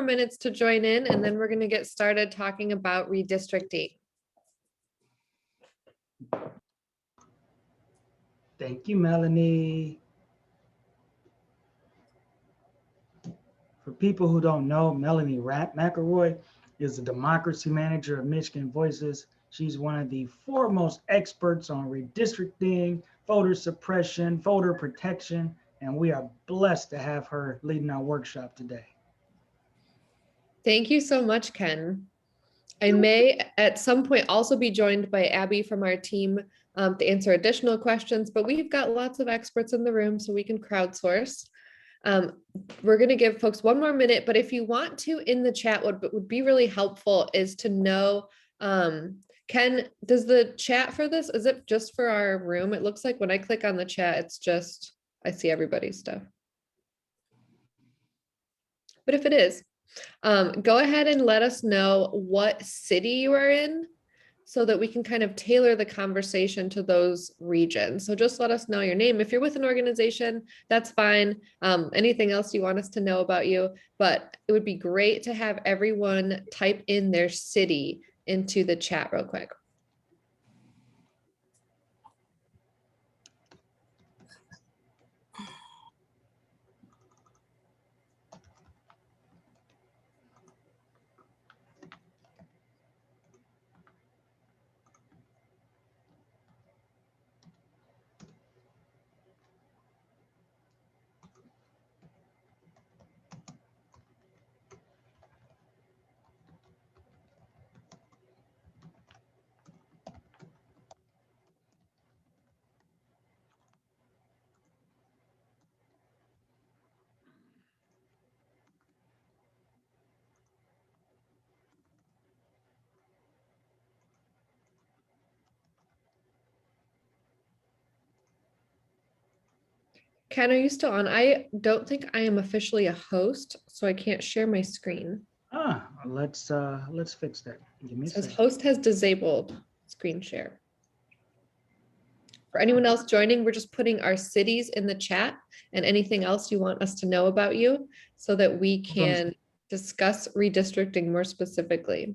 Minutes to join in, and then we're going to get started talking about redistricting. Thank you, Melanie. For people who don't know, Melanie McElroy is the democracy manager of Michigan Voices. She's one of the foremost experts on redistricting, voter suppression, voter protection, and we are blessed to have her leading our workshop today. Thank you so much, Ken. I may at some point also be joined by Abby from our team to answer additional questions, but we've got lots of experts in the room, so we can crowdsource. We're going to give folks one more minute, but if you want to in the chat, what would be really helpful is to know, Ken, does the chat for this, is it just for our room? It looks like when I click on the chat, it's just, I see everybody's stuff. But if it is, go ahead and let us know what city you are in so that we can kind of tailor the conversation to those regions. So just let us know your name. If you're with an organization, that's fine. Anything else you want us to know about you, but it would be great to have everyone type in their city into the chat real quick. Ken, are you still on? I don't think I am officially a host, so I can't share my screen. Let's fix that. Give me a It says second. host has disabled screen share. For anyone else joining, we're just putting our cities in the chat and anything else you want us to know about you so that we can discuss redistricting more specifically.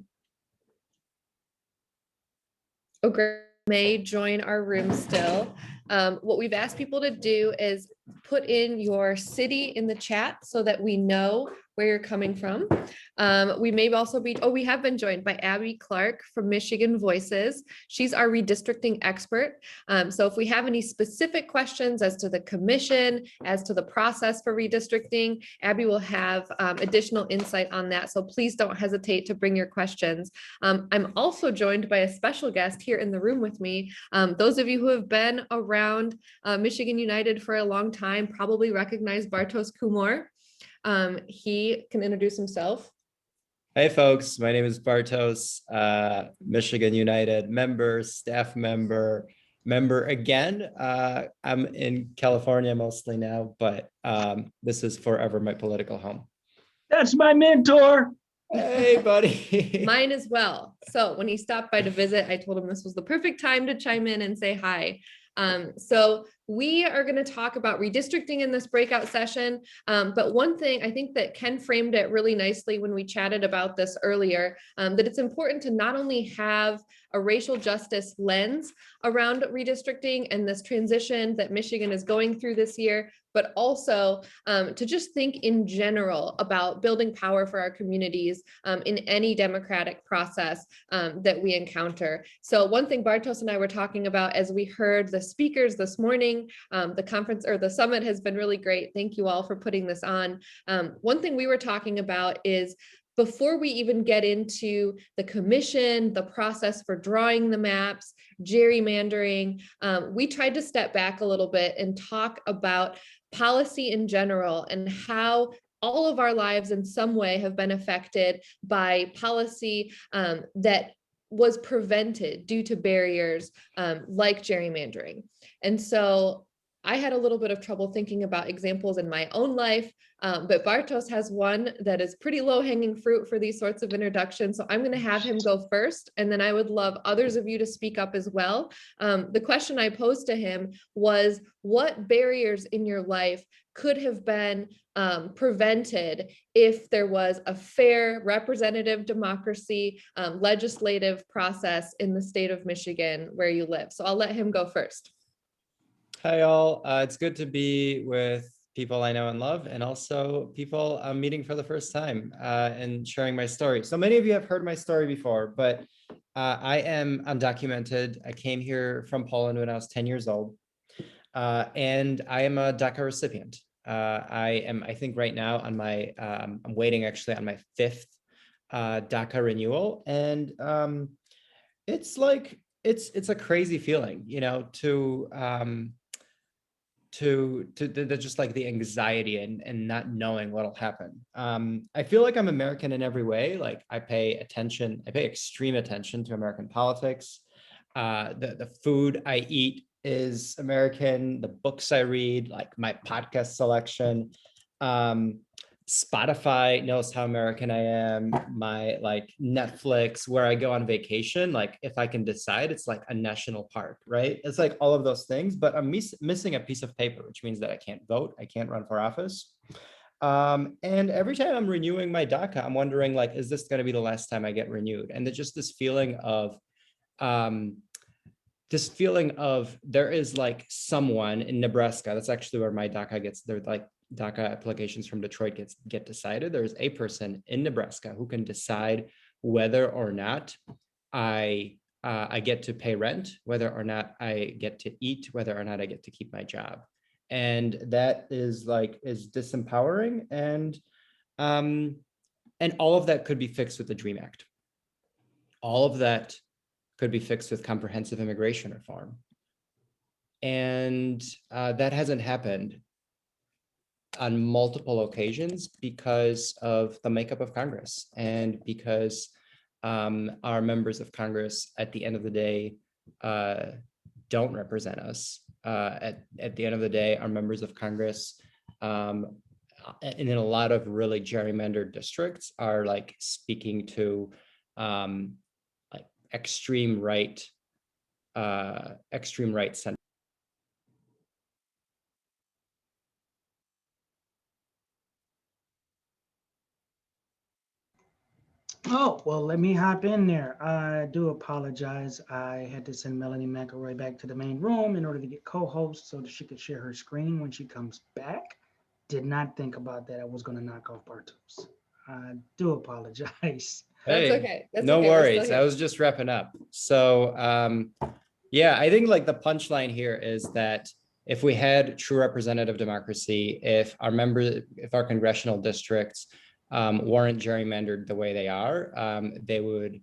Oh, great. May join our room still. What we've asked people to do is put in your city in the chat so that we know where you're coming from. We may also be, we have been joined by Abby Clark from Michigan Voices. She's our redistricting expert. So if we have any specific questions as to the commission, as to the process for redistricting, Abby will have additional insight on that. So please don't hesitate to bring your questions. I'm also joined by a special guest here in the room with me. Those of you who have been around Michigan United for a long time probably recognize Bartosz Kumor. He can introduce himself. Hey folks, my name is Bartosz, Michigan United member, staff member again. I'm in California mostly now, but this is forever my political home. That's my mentor. Hey buddy. Mine as well. So when he stopped by to visit, I told him this was the perfect time to chime in and say hi. So we are going to talk about redistricting in this breakout session. But one thing I think that Ken framed it really nicely when we chatted about this earlier, that it's important to not only have a racial justice lens around redistricting and this transition that Michigan is going through this year, but also to just think in general about building power for our communities in any democratic process that we encounter. So one thing Bartosz and I were talking about as we heard the speakers this morning, the conference or the summit has been really great. Thank you all for putting this on. One thing we were talking about is before we even get into the commission, the process for drawing the maps, gerrymandering, we tried to step back a little bit and talk about policy in general and how all of our lives in some way have been affected by policy that was prevented due to barriers like gerrymandering. And so I had a little bit of trouble thinking about examples in my own life, but Bartos has one that is pretty low hanging fruit for these sorts of introductions. So I'm going to have him go first, and then I would love others of you to speak up as well. The question I posed to him was, what barriers in your life could have been prevented if there was a fair representative democracy legislative process in the state of Michigan where you live? So I'll let him go first. Hi, all. It's good to be with people I know and love, and also people I'm meeting for the first time and sharing my story. So many of you have heard my story before, but I am undocumented. I came here from Poland when I was 10 years old, and I am a DACA recipient. I think right now on my, I'm waiting actually on my 5th DACA renewal, and it's like, it's a crazy feeling, you know, to just like the anxiety and not knowing what'll happen. I feel like I'm American in every way. Like I pay extreme attention to American politics. The food I eat is American, the books I read, like my podcast selection. Spotify knows how American I am. My like Netflix, where I go on vacation, like if I can decide, it's like a national park, right? It's like all of those things, but I'm missing a piece of paper, which means that I can't vote, I can't run for office. And every time I'm renewing my DACA, I'm wondering like, is this going to be the last time I get renewed? And just this feeling of, there is like someone in Nebraska, that's actually where my DACA gets, they're like DACA applications from Detroit get decided. There's a person in Nebraska who can decide whether or not I get to pay rent, whether or not I get to eat, whether or not I get to keep my job. And that is disempowering, and all of that could be fixed with the DREAM Act. All of that could be fixed with comprehensive immigration reform. And that hasn't happened on multiple occasions because of the makeup of Congress, and because our members of Congress at the end of the day don't represent us. At the end of the day, our members of Congress and in a lot of really gerrymandered districts are like speaking to like extreme right center. Oh, well, let me hop in there. I do apologize. I had to send Melanie McElroy back to the main room in order to get co-host so that she could share her screen when she comes back. Did not think about that. I was going to knock off Bartos. I do apologize. That's Hey, okay. That's no okay. worries. I was just wrapping up. So yeah, I think like the punchline here is that if we had true representative democracy, if our congressional districts weren't gerrymandered the way they are, they would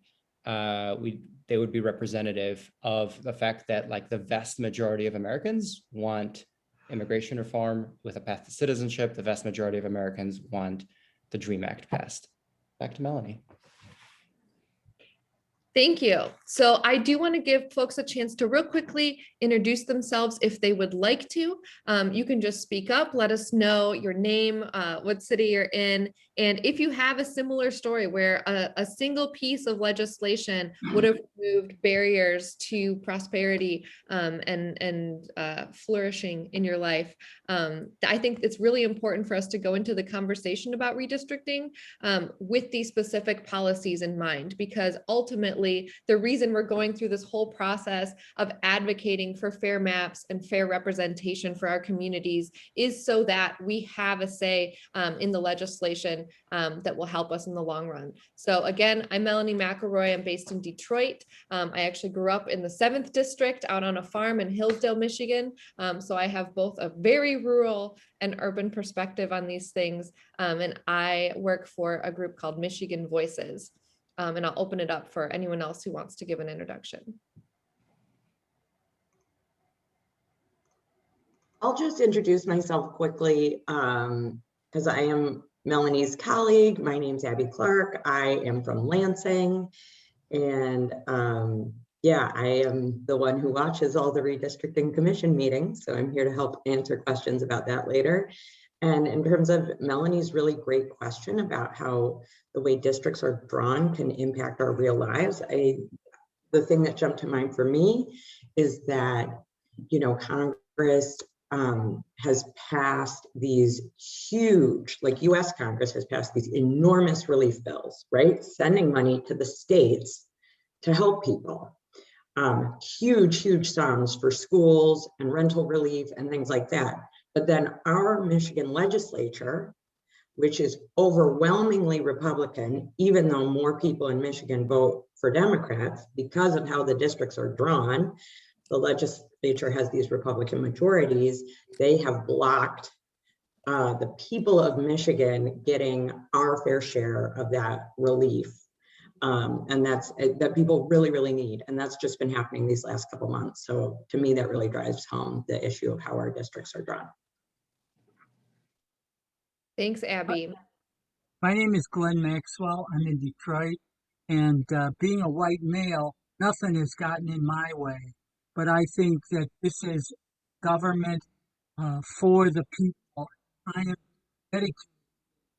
be representative of the fact that like the vast majority of Americans want immigration reform with a path to citizenship. The vast majority of Americans want the DREAM Act passed. Back to Melanie. Thank you. So I do want to give folks a chance to real quickly introduce themselves if they would like to. You can just speak up, let us know your name, what city you're in, and if you have a similar story where a single piece of legislation would have removed barriers to prosperity and flourishing in your life. I think it's really important for us to go into the conversation about redistricting with these specific policies in mind, because ultimately the reason we're going through this whole process of advocating for fair maps and fair representation for our communities is so that we have a say in the legislation that will help us in the long run. So again, I'm Melanie McElroy. I'm based in Detroit. I actually grew up in the 7th district out on a farm in Hillsdale, Michigan. So I have both a very rural and urban perspective on these things. And I work for a group called Michigan Voices. And I'll open it up for anyone else who wants to give an introduction. I'll just introduce myself quickly because I am Melanie's colleague. My name's Abby Clark. I am from Lansing, and Yeah, I am the one who watches all the redistricting commission meetings, so I'm here to help answer questions about that later. And in terms of Melanie's really great question about how the way districts are drawn can impact our real lives, the thing that jumped to mind for me is that, you know, Congress has passed these huge, like US Congress has passed these enormous relief bills, right? Sending money to the states to help people. Huge sums for schools and rental relief and things like that. But then our Michigan legislature, which is overwhelmingly Republican, even though more people in Michigan vote for Democrats because of how the districts are drawn, the legislature has these Republican majorities. They have blocked the people of Michigan getting our fair share of that relief. And that people really need. And that's just been happening these last couple months. So to me, that really drives home the issue of how our districts are drawn. Thanks, Abby. My name is Glenn Maxwell. I'm in Detroit, and being a white male, nothing has gotten in my way. But I think that this is government for the people. I am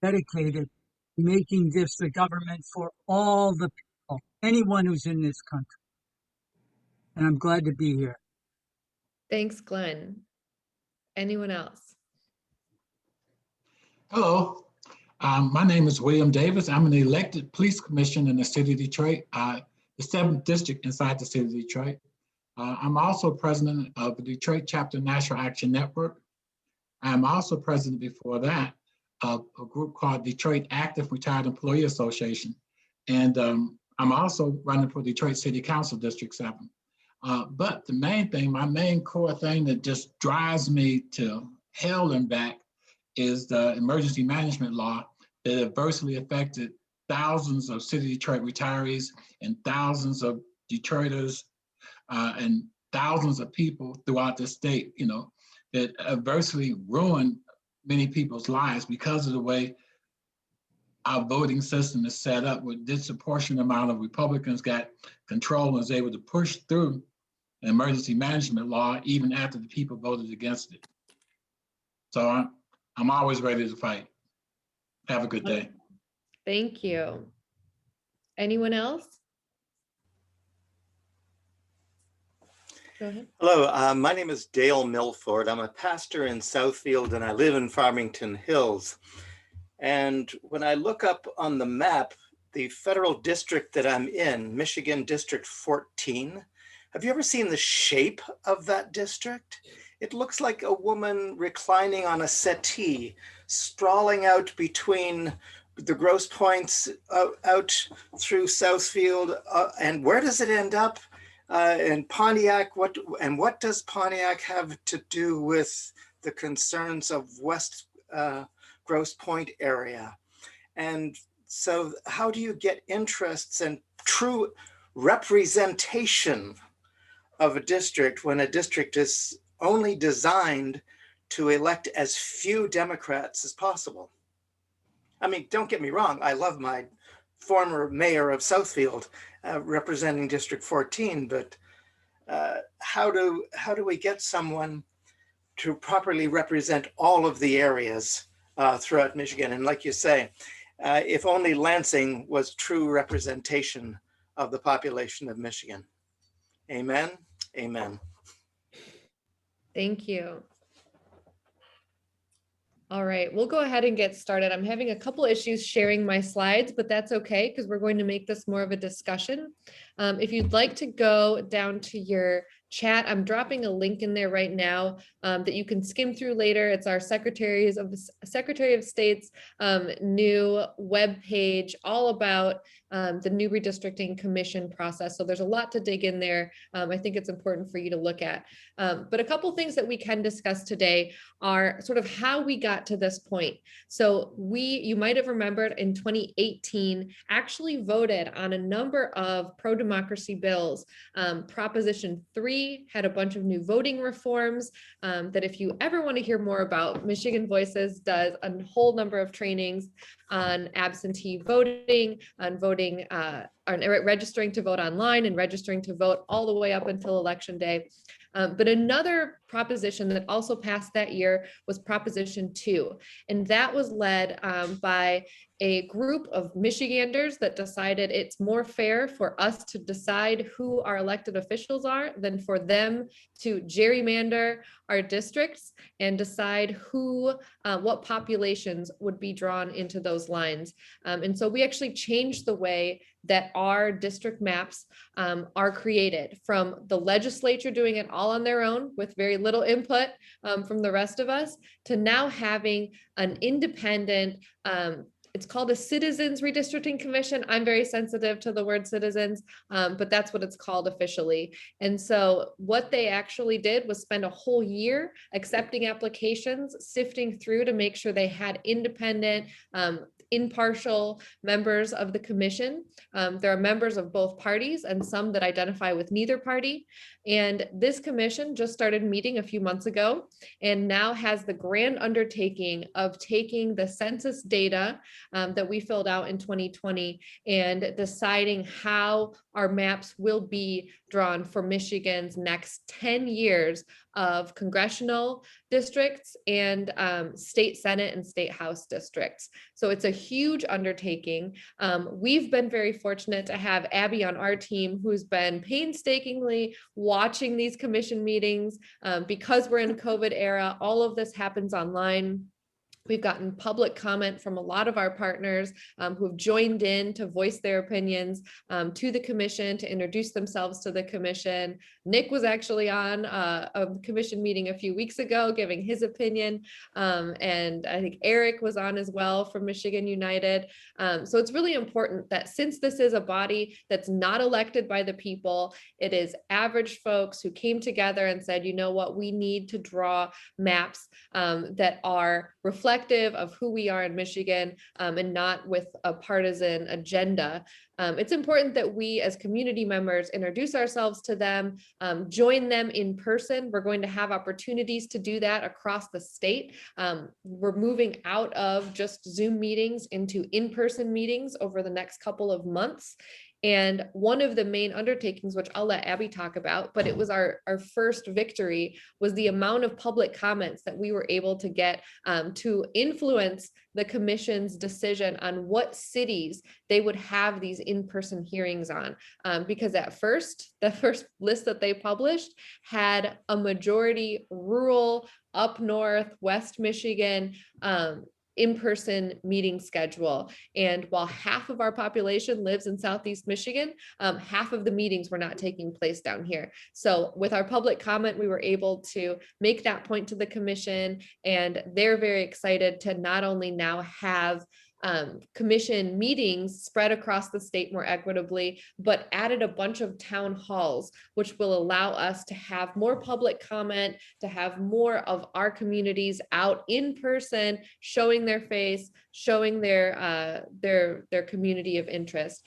dedicated to making this the government for all the people, anyone who's in this country. And I'm glad to be here. Thanks, Glenn. Anyone else? Hello, my name is William Davis. I'm an elected police commissioner in the city of Detroit, the 7th district inside the city of Detroit. I'm also president of the Detroit Chapter National Action Network. I'm also president before that of a group called Detroit Active Retired Employee Association. And I'm also running for Detroit City Council District 7. But the main thing, my main core thing that just drives me to hell and back is the emergency management law that adversely affected thousands of City of Detroit retirees and thousands of Detroiters and thousands of people throughout the state, you know, that adversely ruined many people's lives because of the way our voting system is set up, with disproportionate amount of Republicans got control and was able to push through an emergency management law even after the people voted against it. So I'm always ready to fight. Have a good day. Thank you. Anyone else? Go ahead. Hello, my name is Dale Milford. I'm a pastor in Southfield and I live in Farmington Hills. And when I look up on the map, the federal district that I'm in, Michigan District 14, have you ever seen the shape of that district? It looks like a woman reclining on a settee, sprawling out between the Grosse Points out through Southfield. And where does it end up? In Pontiac, what does Pontiac have to do with the concerns of West Grosse Point area? And so how do you get interests and true representation of a district when a district is only designed to elect as few Democrats as possible? I mean, don't get me wrong, I love my former mayor of Southfield representing District 14, but how do we get someone to properly represent all of the areas throughout Michigan? And like you say, if only Lansing was true representation of the population of Michigan. Amen, amen. Thank you. All right, we'll go ahead and get started. I'm having a couple issues sharing my slides, but that's okay because we're going to make this more of a discussion. If you'd like to go down to your chat, I'm dropping a link in there right now that you can skim through later. It's our Secretary of State's new web page, all about the new redistricting commission process. So there's a lot to dig in there. I think it's important for you to look at. But a couple things that we can discuss today are sort of how we got to this point. So you might have remembered in 2018, actually voted on a number of pro-democracy bills. Proposition 3 had a bunch of new voting reforms that if you ever want to hear more about, Michigan Voices does a whole number of trainings on absentee voting, on voting, on registering to vote online and registering to vote all the way up until election day. But another proposition that also passed that year was Proposition 2, and that was led by a group of Michiganders that decided it's more fair for us to decide who our elected officials are than for them to gerrymander our districts and decide who, what populations would be drawn into those lines. And so we actually changed the way that our district maps are created, from the legislature doing it all on their own with very little input from the rest of us, to now having an independent, it's called a Citizens Redistricting Commission. I'm very sensitive to the word citizens, but that's what it's called officially. And so what they actually did was spend a whole year accepting applications, sifting through to make sure they had independent, impartial members of the commission. There are members of both parties and some that identify with neither party. And this commission just started meeting a few months ago and now has the grand undertaking of taking the census data that we filled out in 2020 and deciding how our maps will be drawn for Michigan's next 10 years of congressional districts and state Senate and state House districts. So it's a huge undertaking. We've been very fortunate to have Abby on our team, who's been painstakingly watching these commission meetings. Because we're in a COVID era, all of this happens online. We've gotten public comment from a lot of our partners who have joined in to voice their opinions to the commission, to introduce themselves to the commission. Nick was actually on a commission meeting a few weeks ago giving his opinion. And I think Eric was on as well from Michigan United. So it's really important that since this is a body that's not elected by the people, it is average folks who came together and said, you know what, we need to draw maps that are reflective of who we are in Michigan and not with a partisan agenda. It's important that we as community members introduce ourselves to them, join them in person. We're going to have opportunities to do that across the state. We're moving out of just Zoom meetings into in-person meetings over the next couple of months. And one of the main undertakings, which I'll let Abby talk about, but it was our first victory, was the amount of public comments that we were able to get to influence the commission's decision on what cities they would have these in-person hearings on. Because at first, the first list that they published had a majority rural, up north, West Michigan, in-person meeting schedule. And while half of our population lives in Southeast Michigan, half of the meetings were not taking place down here. So with our public comment, we were able to make that point to the commission, and they're very excited to not only now have commission meetings spread across the state more equitably, but added a bunch of town halls, which will allow us to have more public comment, to have more of our communities out in person, showing their face, showing their community of interest.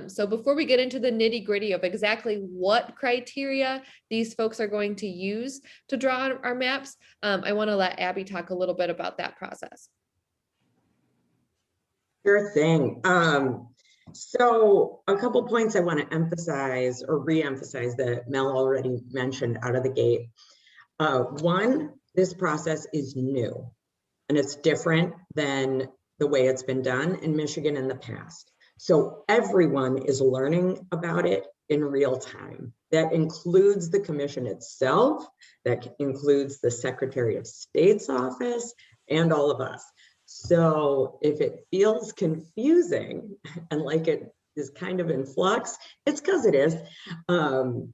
So before we get into the nitty gritty of exactly what criteria these folks are going to use to draw our maps, I want to let Abby talk a little bit about that process. Sure thing. So a couple points I want to emphasize or re-emphasize that Mel already mentioned out of the gate. One, this process is new and it's different than the way it's been done in Michigan in the past. So everyone is learning about it in real time. That includes the commission itself, that includes the Secretary of State's office, and all of us. So if it feels confusing and like it is kind of in flux, it's because it is. And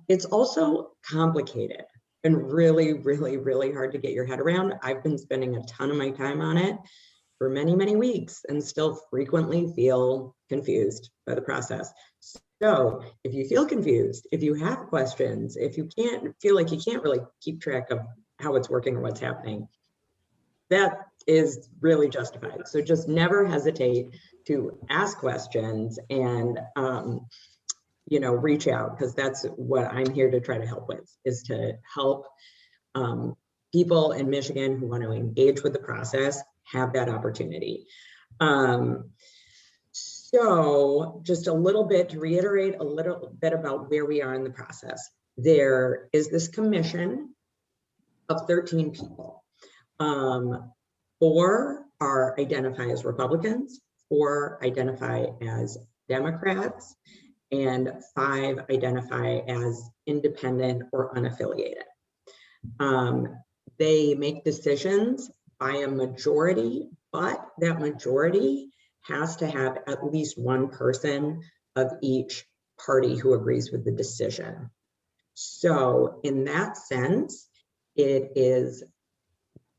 it's also complicated and really, really, really hard to get your head around. I've been spending a ton of my time on it for many, many weeks and still frequently feel confused by the process. So if you feel confused, if you have questions, if you feel like you can't really keep track of how it's working or what's happening, that is really justified. So just never hesitate to ask questions and reach out, because that's what I'm here to try to help with, is to help people in Michigan who want to engage with the process have that opportunity. So just a little bit to reiterate a little bit about where we are in the process. There is this commission of 13 people. 4 are identify as Republicans, 4 identify as Democrats, and 5 identify as independent or unaffiliated. They make decisions by a majority, but that majority has to have at least one person of each party who agrees with the decision. So in that sense, it is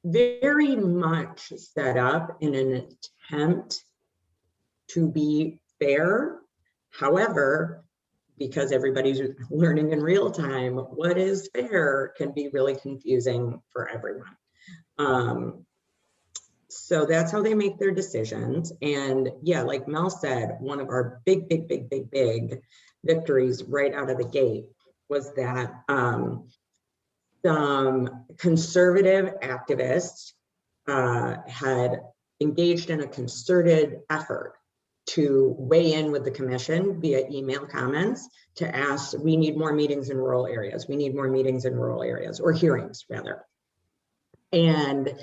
very much set up in an attempt to be fair. However, because everybody's learning in real time, what is fair can be really confusing for everyone. So that's how they make their decisions. And yeah, like Mel said, one of our big victories right out of the gate was that some conservative activists had engaged in a concerted effort to weigh in with the commission via email comments to ask, we need more meetings in rural areas. We need more meetings in rural areas, or hearings rather. And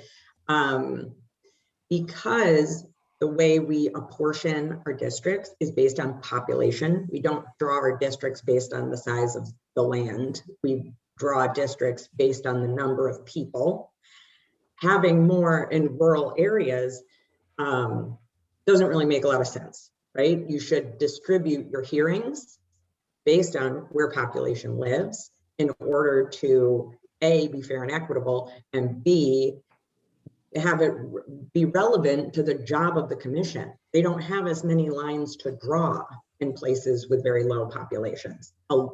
because the way we apportion our districts is based on population, we don't draw our districts based on the size of the land. We draw districts based on the number of people. Having more in rural areas doesn't really make a lot of sense, right? You should distribute your hearings based on where population lives in order to A, be fair and equitable, and B, have it be relevant to the job of the commission. They don't have as many lines to draw in places with very low populations.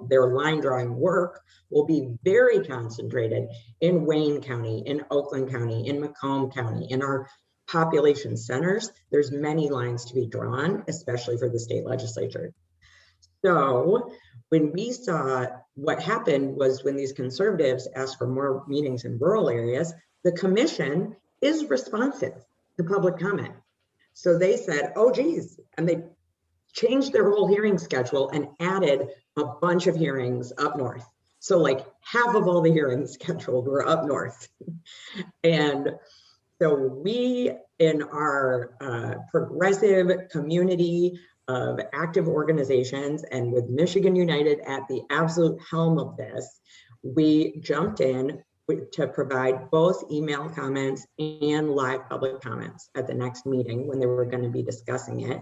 Their line drawing work will be very concentrated in Wayne County, in Oakland County, in Macomb County, in our population centers. There's many lines to be drawn, especially for the state legislature. So when we saw what happened was when these conservatives asked for more meetings in rural areas, the commission is responsive to public comment. So they said, oh geez, and they changed their whole hearing schedule and added a bunch of hearings up north. So like half of all the hearings scheduled were up north. And so we, in our progressive community of active organizations, and with Michigan United at the absolute helm of this, we jumped in to provide both email comments and live public comments at the next meeting when they were going to be discussing it,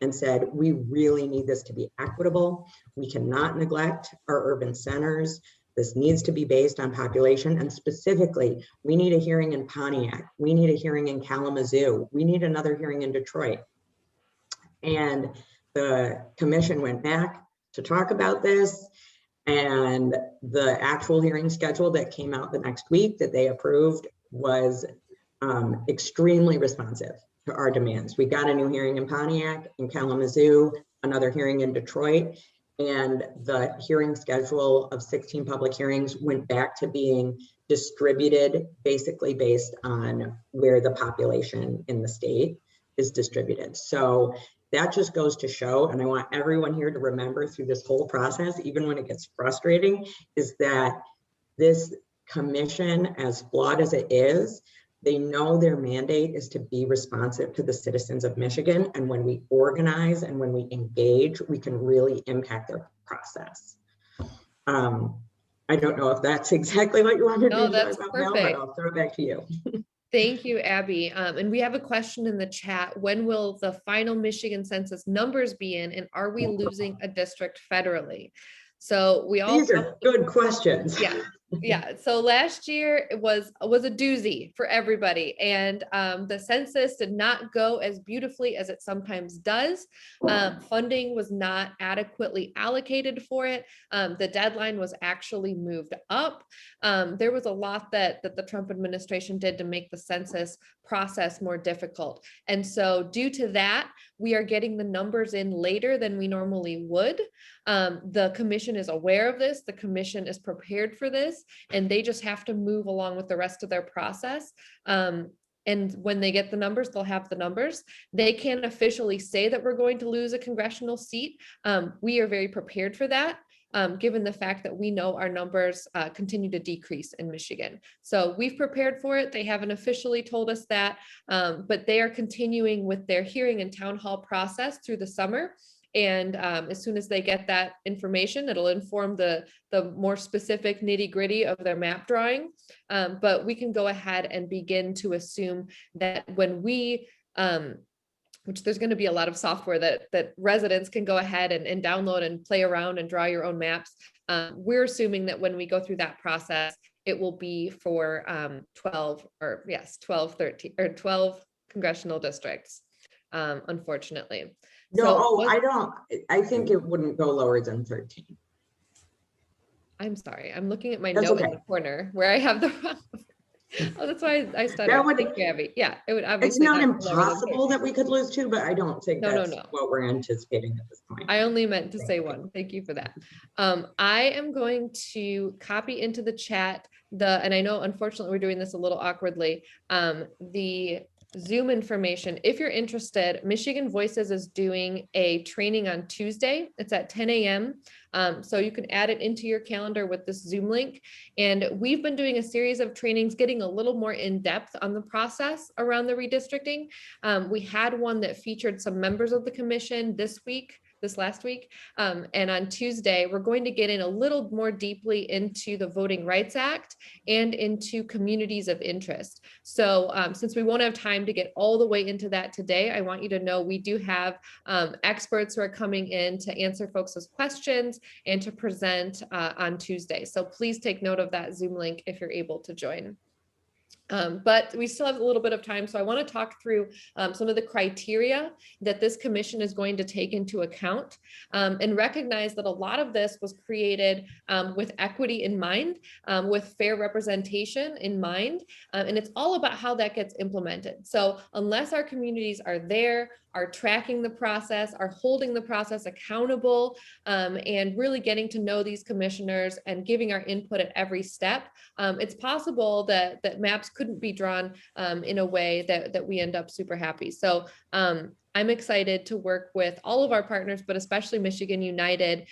and said, we really need this to be equitable. We cannot neglect our urban centers. This needs to be based on population, and specifically, we need a hearing in Pontiac. We need a hearing in Kalamazoo. We need another hearing in Detroit. And the commission went back to talk about this, and the actual hearing schedule that came out the next week that they approved was extremely responsive to our demands. We got a new hearing in Pontiac, in Kalamazoo, another hearing in Detroit, and the hearing schedule of 16 public hearings went back to being distributed basically based on where the population in the state is distributed. So that just goes to show, and I want everyone here to remember through this whole process, even when it gets frustrating, is that this commission, as flawed as it is, they know their mandate is to be responsive to the citizens of Michigan. And when we organize and when we engage, we can really impact their process. I don't know if that's exactly what you wanted to talk about, Mel, but I'll throw it back to you. Thank you, Abby. And we have a question in the chat. When will the final Michigan census numbers be in, and are we losing a district federally? So we all— These are good questions. Yeah. So last year it was a doozy for everybody, and the census did not go as beautifully as it sometimes does. Funding was not adequately allocated for it. The deadline was actually moved up. There was a lot that the Trump administration did to make the census process more difficult. And so due to that, we are getting the numbers in later than we normally would. The commission is aware of this. The commission is prepared for this, and they just have to move along with the rest of their process. And when they get the numbers, they'll have the numbers. They can't officially say that we're going to lose a congressional seat. We are very prepared for that, given the fact that we know our numbers continue to decrease in Michigan. So we've prepared for it. They haven't officially told us that, but they are continuing with their hearing and town hall process through the summer. And as soon as they get that information, it'll inform the more specific nitty gritty of their map drawing. But we can go ahead and begin to assume that when we, which there's going to be a lot of software that residents can go ahead and download and play around and draw your own maps. We're assuming that when we go through that process, it will be for 12 congressional districts, unfortunately. No, So I think it wouldn't go lower than 13. I'm sorry, I'm looking at my That's note in okay. the corner where I have the wrong. Oh, that's why I started. That would- Thank you, Abby. Yeah, it would It's obviously not go lower than impossible 13. that we could lose 2, but I don't think No, that's no. what we're anticipating at this point. I only meant to say 1. Thank you for that. I am going to copy into the chat and I know unfortunately we're doing this a little awkwardly, the Zoom information. If you're interested, Michigan Voices is doing a training on Tuesday. It's at 10 a.m. So you can add it into your calendar with this Zoom link. And we've been doing a series of trainings, getting a little more in depth on the process around the redistricting. We had one that featured some members of the commission this last week. And on Tuesday, we're going to get in a little more deeply into the Voting Rights Act and into communities of interest. So since we won't have time to get all the way into that today, I want you to know we do have experts who are coming in to answer folks' questions and to present on Tuesday. So please take note of that Zoom link if you're able to join. But we still have a little bit of time. So I want to talk through some of the criteria that this commission is going to take into account and recognize that a lot of this was created with equity in mind, with fair representation in mind, and it's all about how that gets implemented. So unless our communities are there, are tracking the process, are holding the process accountable, and really getting to know these commissioners and giving our input at every step, it's possible that maps couldn't be drawn in a way that we end up super happy. So I'm excited to work with all of our partners, but especially Michigan United,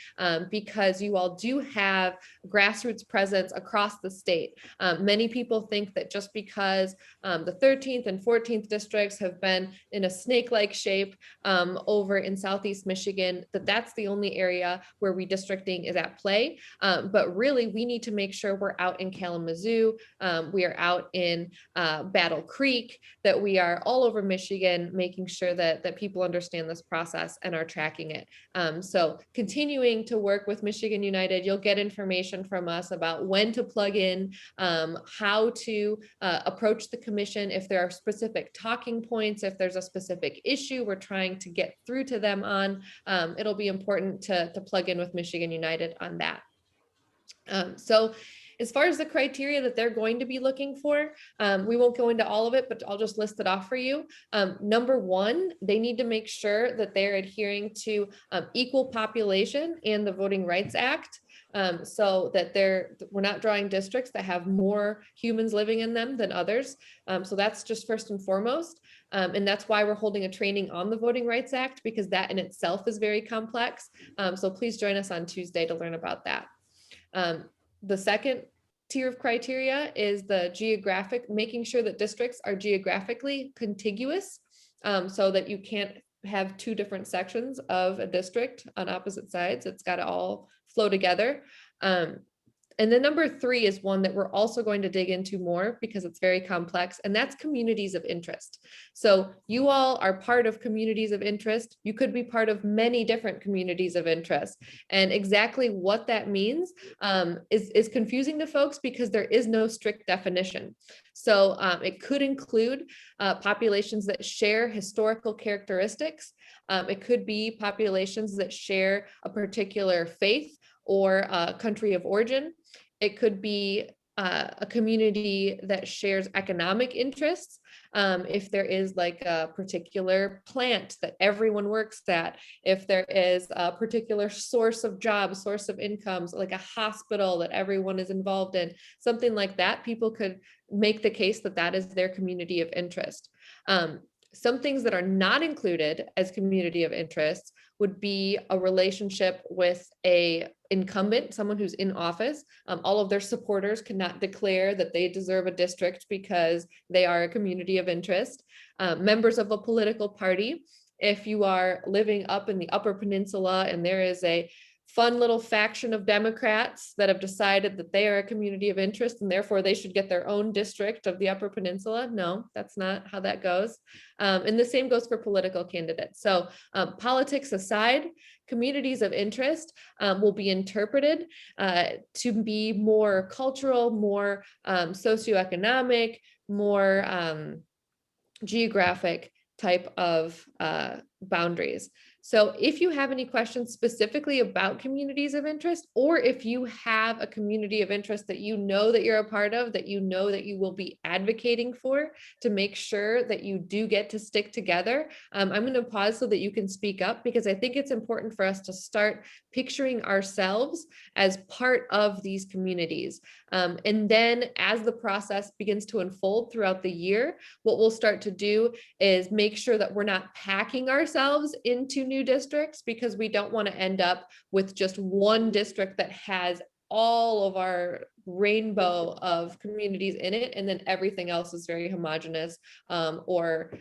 because you all do have grassroots presence across the state. Many people think that just because the 13th and 14th districts have been in a snake-like shape over in Southeast Michigan, that's the only area where redistricting is at play. But really, we need to make sure we're out in Kalamazoo, we are out in Battle Creek, that we are all over Michigan, making sure that people understand this process and are tracking it. So continuing to work with Michigan United, you'll get information from us about when to plug in, how to approach the commission, if there are specific talking points, if there's a specific issue we're trying to get through to them on, it'll be important to plug in with Michigan United on that. So as far as the criteria that they're going to be looking for, we won't go into all of it, but I'll just list it off for you. Number 1, they need to make sure that they're adhering to equal population and the Voting Rights Act, so that we're not drawing districts that have more humans living in them than others. So that's just first and foremost. And that's why we're holding a training on the Voting Rights Act, because that in itself is very complex. So please join us on Tuesday to learn about that. The second tier of criteria is the geographic, making sure that districts are geographically contiguous, so that you can't have 2 different sections of a district on opposite sides. It's got to all flow together. And then number 3 is one that we're also going to dig into more because it's very complex, and that's communities of interest. So you all are part of communities of interest. You could be part of many different communities of interest. And exactly what that means is confusing to folks because there is no strict definition. So it could include populations that share historical characteristics. It could be populations that share a particular faith or a country of origin. It could be a community that shares economic interests. If there is like a particular plant that everyone works at, if there is a particular source of jobs, source of incomes, like a hospital that everyone is involved in, something like that, people could make the case that that is their community of interest. Some things that are not included as community of interest would be a relationship with a incumbent, someone who's in office. All of their supporters cannot declare that they deserve a district because they are a community of interest. Members of a political party, if you are living up in the Upper Peninsula and there is a fun little faction of Democrats that have decided that they are a community of interest and therefore they should get their own district of the Upper Peninsula. No, that's not how that goes. And the same goes for political candidates. So politics aside, communities of interest will be interpreted to be more cultural, more socioeconomic, more geographic type of boundaries. So if you have any questions specifically about communities of interest, or if you have a community of interest that you know that you're a part of, that you know that you will be advocating for to make sure that you do get to stick together, I'm going to pause so that you can speak up, because I think it's important for us to start picturing ourselves as part of these communities. And then as the process begins to unfold throughout the year, what we'll start to do is make sure that we're not packing ourselves into new districts, because we don't want to end up with just one district that has all of our rainbow of communities in it, and then everything else is very homogeneous, or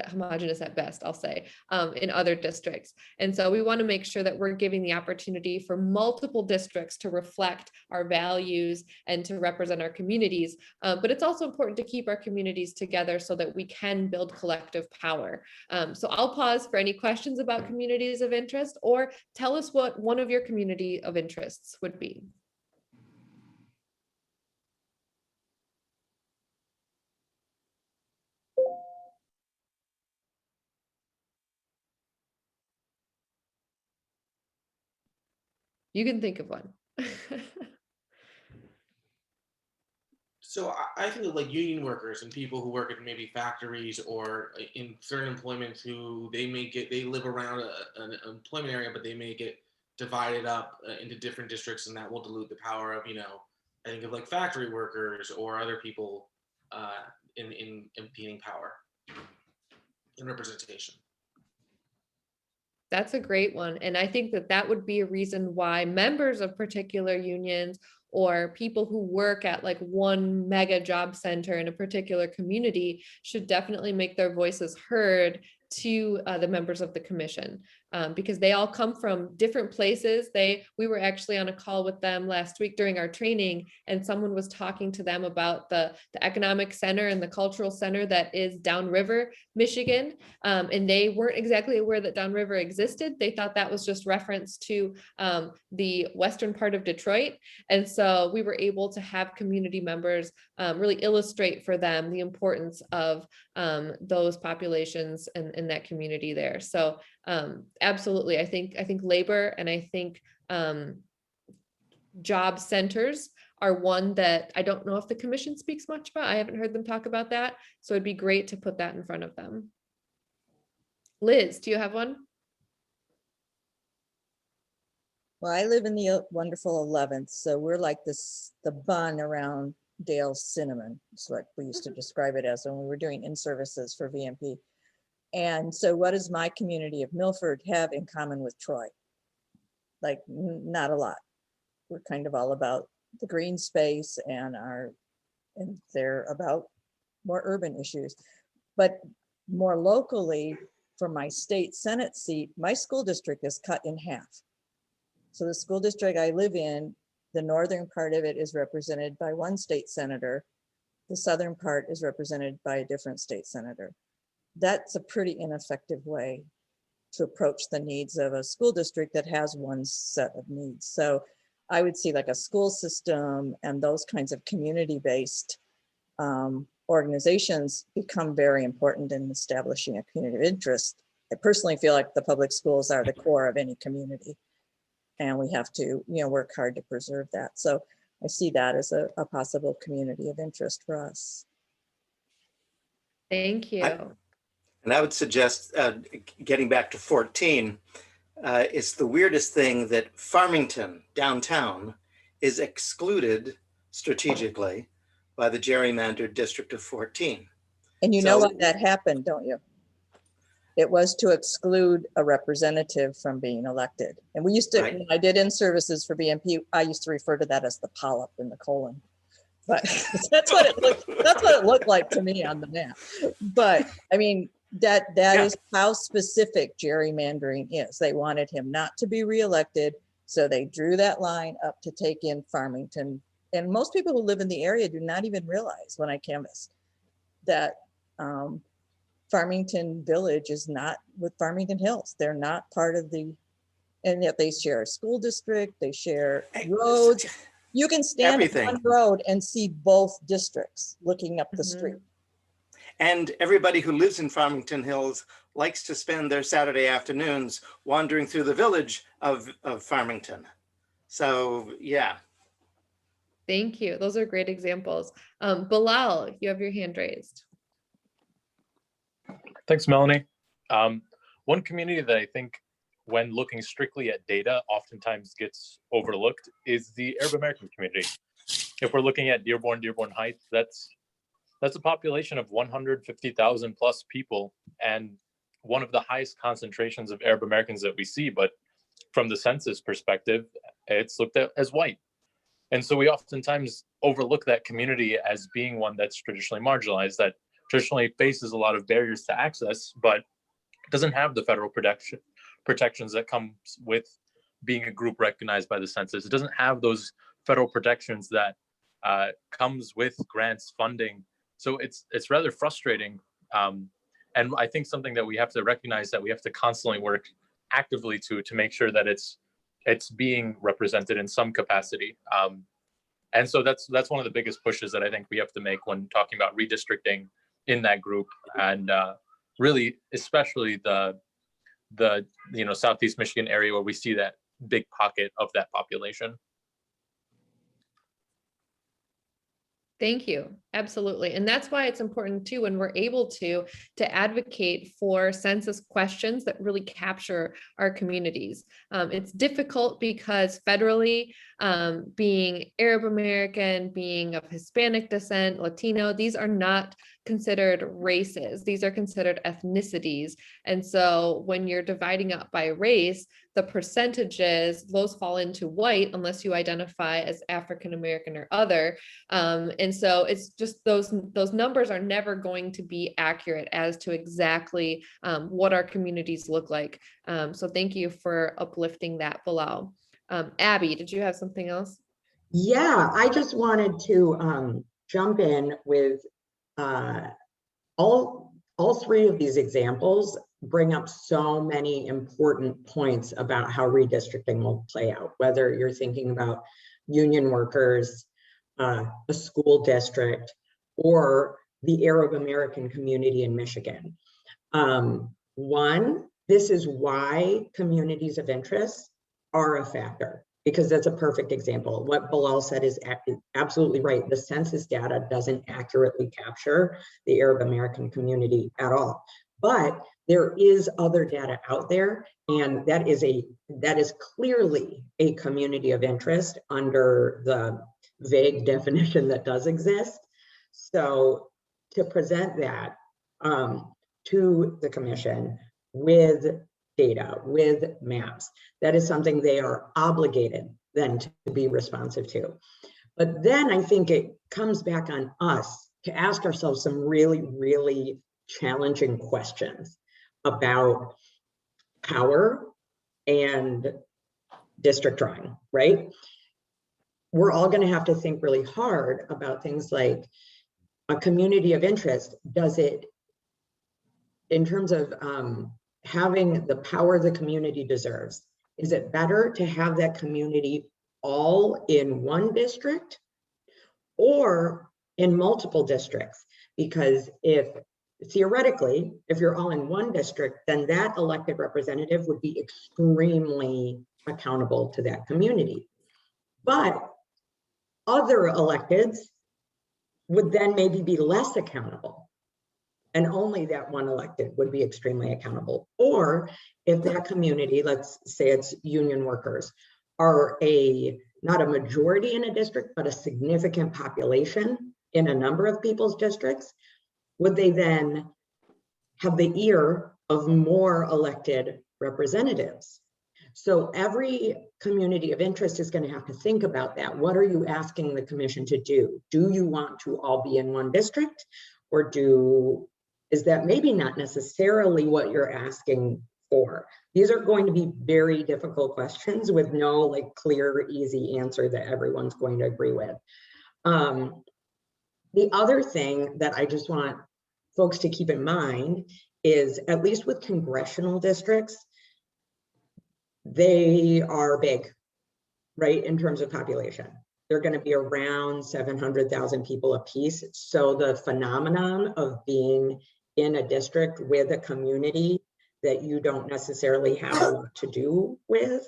homogeneous at best, I'll say, in other districts. And so we want to make sure that we're giving the opportunity for multiple districts to reflect our values and to represent our communities. But it's also important to keep our communities together so that we can build collective power. So I'll pause for any questions about communities of interest, or tell us what one of your community of interests would be. You can think of one. So I think of like union workers and people who work at maybe factories or in certain employments who they live around an employment area, but they may get divided up into different districts, and that will dilute the power of, I think of like factory workers or other people in impeding power and representation. That's a great one. And I think that that would be a reason why members of particular unions or people who work at like one mega job center in a particular community should definitely make their voices heard to the members of the commission, because they all come from different places. We were actually on a call with them last week during our training, and someone was talking to them about the economic center and the cultural center that is downriver Michigan, and they weren't exactly aware that downriver existed. They thought that was just reference to the western part of Detroit. And so we were able to have community members really illustrate for them the importance of those populations in that community there. So absolutely, I think labor and I think job centers are one that I don't know if the commission speaks much about. I haven't heard them talk about that. So it'd be great to put that in front of them. Liz, do you have one? Well, I live in the wonderful 11th, so we're like the bun around Dale's cinnamon. That's what we used to describe it as when we were doing in-services for VMP. And so what does my community of Milford have in common with Troy? Like, not a lot. We're kind of all about the green space and they're about more urban issues. But more locally, for my state Senate seat, my school district is cut in half. So the school district I live in, the northern part of it is represented by one state senator. The southern part is represented by a different state senator. That's a pretty ineffective way to approach the needs of a school district that has one set of needs. So I would see like a school system and those kinds of community-based organizations become very important in establishing a community of interest. I personally feel like the public schools are the core of any community, and we have to, work hard to preserve that. So I see that as a possible community of interest for us. Thank you. And I would suggest, getting back to 14, it's the weirdest thing that Farmington downtown is excluded strategically by the gerrymandered district of 14. And you know So- why that happened, don't you? It was to exclude a representative from being elected. And we used to, Right. when I did in services for BMP, I used to refer to that as the polyp in the colon. But that's what it looked like to me on the map. But I mean, that Yeah. is how specific gerrymandering is. They wanted him not to be reelected, so they drew that line up to take in Farmington. And most people who live in the area do not even realize when I canvass that Farmington Village is not with Farmington Hills. They're not part of the, and yet they share a school district, they share roads. You can stand Everything. on one road and see both districts looking up the Mhm. street. And everybody who lives in Farmington Hills likes to spend their Saturday afternoons wandering through the village of Farmington. So, yeah. Thank you. Those are great examples. Bilal, you have your hand raised. Thanks, Melanie. One community that I think, when looking strictly at data, oftentimes gets overlooked is the Arab American community. If we're looking at Dearborn Heights, that's a population of 150,000 plus people and one of the highest concentrations of Arab Americans that we see. But from the census perspective, it's looked at as white. And so we oftentimes overlook that community as being one that's traditionally marginalized, that traditionally faces a lot of barriers to access, but doesn't have the federal protections that comes with being a group recognized by the census. It doesn't have those federal protections that comes with grants, funding. So it's rather frustrating. And I think something that we have to recognize, that we have to constantly work actively to make sure that it's being represented in some capacity. And so that's one of the biggest pushes that I think we have to make when talking about redistricting in that group, and really, especially the Southeast Michigan area where we see that big pocket of that population. Thank you. Absolutely. And that's why it's important too, when we're able to advocate for census questions that really capture our communities. It's difficult because federally, being Arab American, being of Hispanic descent, Latino, these are not considered races. These are considered ethnicities. And so when you're dividing up by race, the percentages, those fall into white unless you identify as African American or other. And so it's just those numbers are never going to be accurate as to exactly what our communities look like. So thank you for uplifting that, Bilal. Abby, did you have something else? Yeah, I just wanted to jump in with all three of these examples bring up so many important points about how redistricting will play out, whether you're thinking about union workers, a school district, or the Arab American community in Michigan. One, this is why communities of interest are a factor, because that's a perfect example. What Bilal said is absolutely right. The census data doesn't accurately capture the Arab American community at all. But there is other data out there, and that is clearly a community of interest under the vague definition that does exist. So to present that to the commission with data, with maps, that is something they are obligated then to be responsive to. But then I think it comes back on us to ask ourselves some really, really challenging questions about power and district drawing, right? We're all going to have to think really hard about things like a community of interest. Does it, in terms of having the power the community deserves, is it better to have that community all in one district or in multiple districts? Because theoretically, if you're all in one district, then that elected representative would be extremely accountable to that community. But Other electeds would then maybe be less accountable. And only that one elected would be extremely accountable. Or if that community, let's say it's union workers, are not a majority in a district, but a significant population in a number of people's districts, would they then have the ear of more elected representatives? So every community of interest is going to have to think about that. What are you asking the commission to do? Do you want to all be in one district, or is that maybe not necessarily what you're asking for? These are going to be very difficult questions with no like clear, easy answer that everyone's going to agree with. The other thing that I just want folks to keep in mind is, at least with congressional districts, they are big, right, in terms of population. They're going to be around 700,000 people apiece. So the phenomenon of being in a district with a community that you don't necessarily have a lot to do with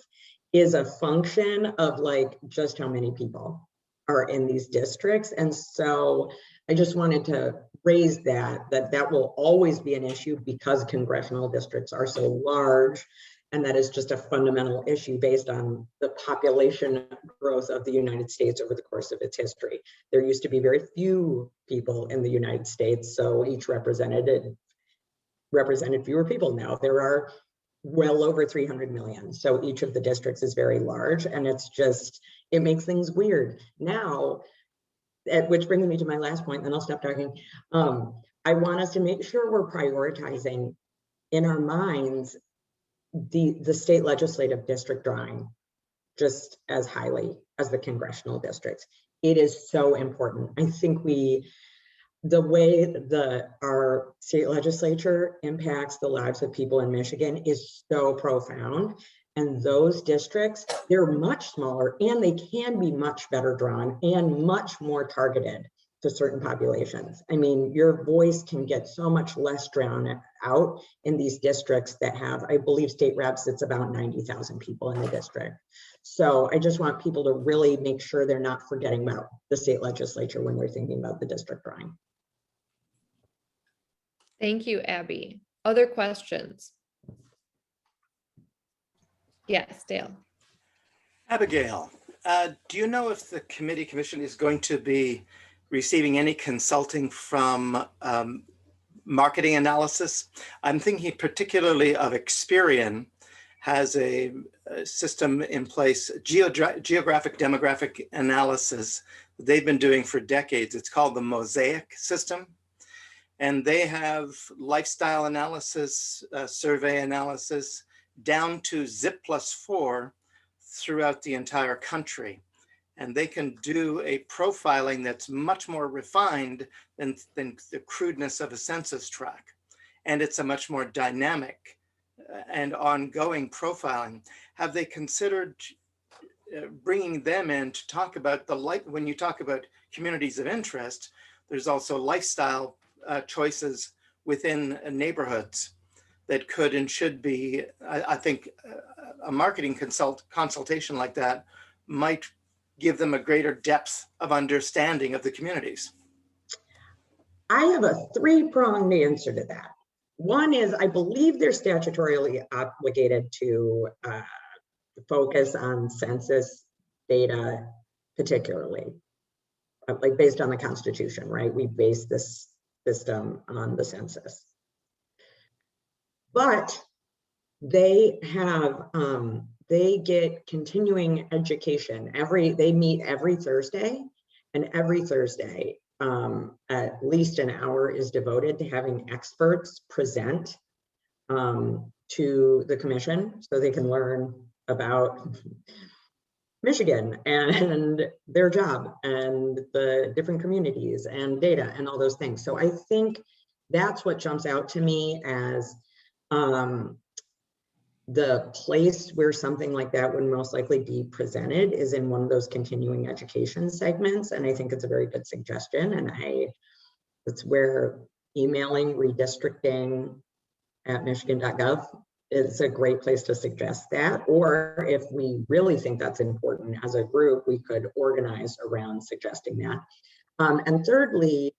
is a function of like just how many people are in these districts. And so I just wanted to raise that will always be an issue because congressional districts are so large. And that is just a fundamental issue based on the population growth of the United States over the course of its history. There used to be very few people in the United States, so each represented fewer people. Now there are well over 300 million. So each of the districts is very large, and it makes things weird. Now, which brings me to my last point, then I'll stop talking. I want us to make sure we're prioritizing in our minds the state legislative district drawing just as highly as the congressional districts. It is so important. I think the way our state legislature impacts the lives of people in Michigan is so profound. And those districts, they're much smaller and they can be much better drawn and much more targeted to certain populations. I mean, your voice can get so much less drowned out in these districts that have, I believe state reps, it's about 90,000 people in the district. So I just want people to really make sure they're not forgetting about the state legislature when they're thinking about the district drawing. Thank you, Abby. Other questions? Yes, Dale. Abigail, do you know if the commission is going to be receiving any consulting from marketing analysis? I'm thinking particularly of Experian has a system in place, geographic demographic analysis they've been doing for decades. It's called the Mosaic system. And they have lifestyle analysis, survey analysis, down to zip+4 throughout the entire country. And they can do a profiling that's much more refined than the crudeness of a census tract. And it's a much more dynamic and ongoing profiling. Have they considered bringing them in to talk about when you talk about communities of interest, there's also lifestyle choices within neighborhoods that could and should be, I think a marketing consultation like that might give them a greater depth of understanding of the communities. I have a three-pronged answer to that. One is, I believe they're statutorily obligated to focus on census data, particularly, like based on the Constitution, right? We base this system on the census. But they have, they get continuing education. They meet every Thursday, and every Thursday, at least an hour is devoted to having experts present to the commission so they can learn about Michigan and their job and the different communities and data and all those things. So I think that's what jumps out to me as the place where something like that would most likely be presented is in one of those continuing education segments. And I think it's a very good suggestion. And that's where emailing redistricting@michigan.gov it's a great place to suggest that. Or if we really think that's important as a group, we could organize around suggesting that. And thirdly,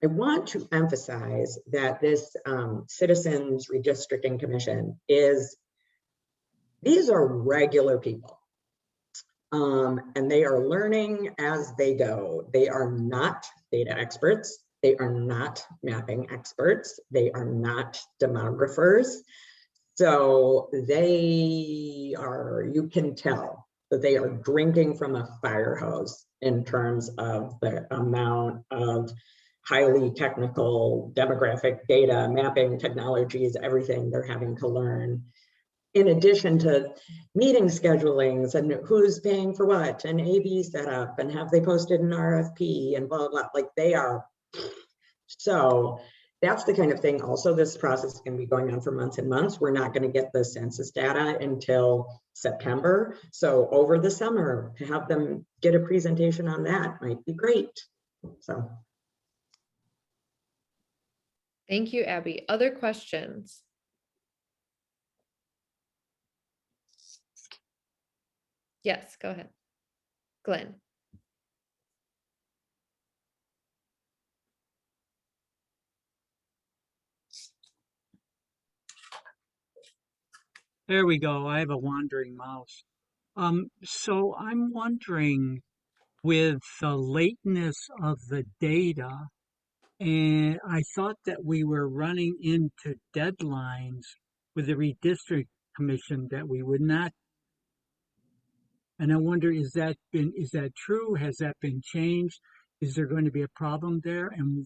I want to emphasize that this Citizens Redistricting Commission these are regular people. And they are learning as they go. They are not data experts. They are not mapping experts. They are not demographers. So you can tell that they are drinking from a fire hose in terms of the amount of highly technical demographic data, mapping technologies, everything they're having to learn. In addition to meeting schedulings and who's paying for what and AB setup and have they posted an RFP and blah, blah, blah. Like they are. So that's the kind of thing. Also, this process is going to be going on for months and months. We're not going to get the census data until September. So over the summer, to have them get a presentation on that might be great. So. Thank you, Abby. Other questions? Yes, go ahead. Glenn. There we go. I have a wandering mouse. So I'm wondering, with the lateness of the data, and I thought that we were running into deadlines with the Redistrict Commission that we would not. And I wonder, is that true? Has that been changed? Is there going to be a problem there? And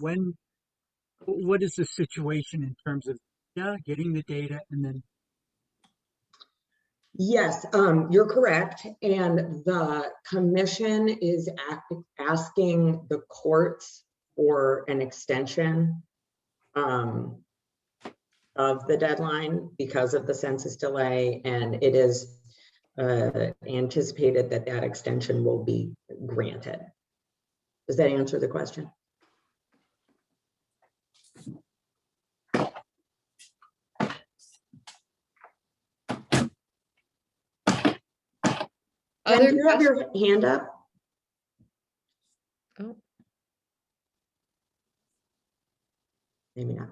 what is the situation in terms of getting the data and then? Yes, you're correct. And the commission is asking the courts for an extension of the deadline because of the census delay. And it is anticipated that that extension will be granted. Does that answer the question? Do you have your hand up? Oh. Maybe not.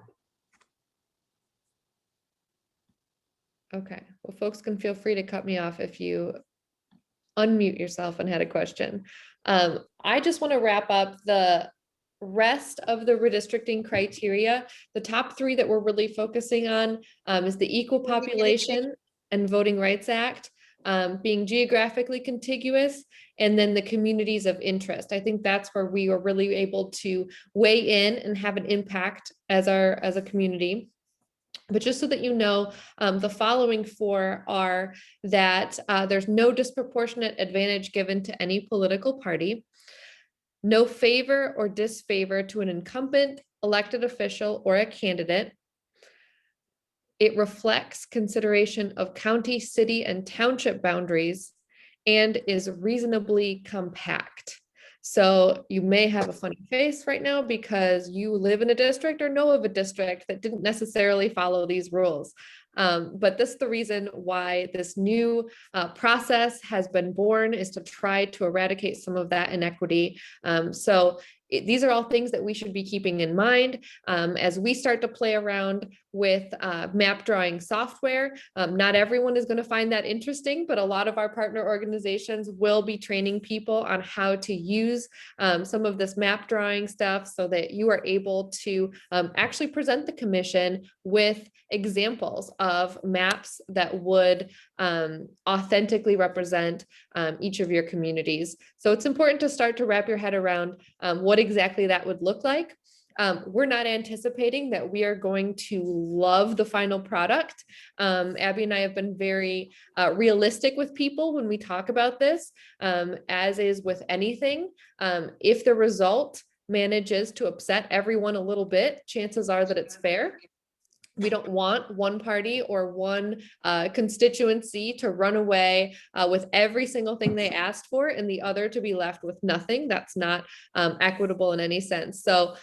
Okay, well, folks can feel free to cut me off if you unmute yourself and had a question. I just want to wrap up the rest of the redistricting criteria. The top three that we're really focusing on is the Equal Population and Voting Rights Act, being geographically contiguous, and then the communities of interest. I think that's where we are really able to weigh in and have an impact as a community. But just so that you know, the following four are that there's no disproportionate advantage given to any political party, no favor or disfavor to an incumbent, elected official, or a candidate. It reflects consideration of county, city, and township boundaries and is reasonably compact. So you may have a funny face right now because you live in a district or know of a district that didn't necessarily follow these rules. But this is the reason why this new process has been born, is to try to eradicate some of that inequity. These are all things that we should be keeping in mind as we start to play around with map drawing software. Not everyone is going to find that interesting, but a lot of our partner organizations will be training people on how to use some of this map drawing stuff so that you are able to actually present the commission with examples of maps that would authentically represent each of your communities. So it's important to start to wrap your head around what exactly that would look like. We're not anticipating that we are going to love the final product. Abby and I have been very realistic with people when we talk about this, as is with anything. If the result manages to upset everyone a little bit, chances are that it's fair. We don't want one party or one constituency to run away with every single thing they asked for and the other to be left with nothing. That's not equitable in any sense. So